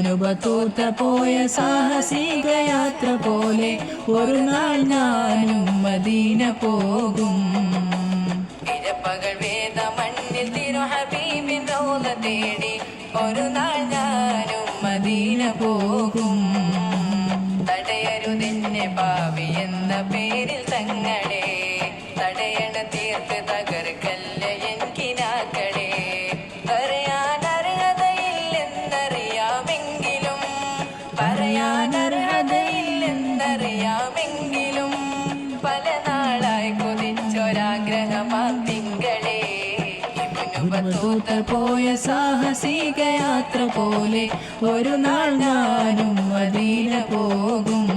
Ibnu Battuta പോയ സാഹസിക യാത്ര പോലെ ഒരു നാൾ ഞാനും മദീന പോകും. ഇരപ്പകൾ വേദ മണ്ണിൽ തിരു ഹബീബിൻ റൗള തേടി ഒരു നാൾ ഞാനും മദീന പോകും. തടയരുതെന്നെ പാവി എന്ന പേരിൽ തങ്ങളെ, തടയണ തീർത്ത് തകർക്കല്ല എനിക്കിനാക്കളെ. പറയാനർഹതയില്ലെന്നറിയാമെങ്കിലും പല നാളായി കൊതിച്ചൊരാഗ്രഹമാം തിങ്കളെ. ഇബ്നു ബത്തൂത്ത പോയ സാഹസിക യാത്ര പോലെ ഒരു നാൾ ഞാനും മദീന പോകും.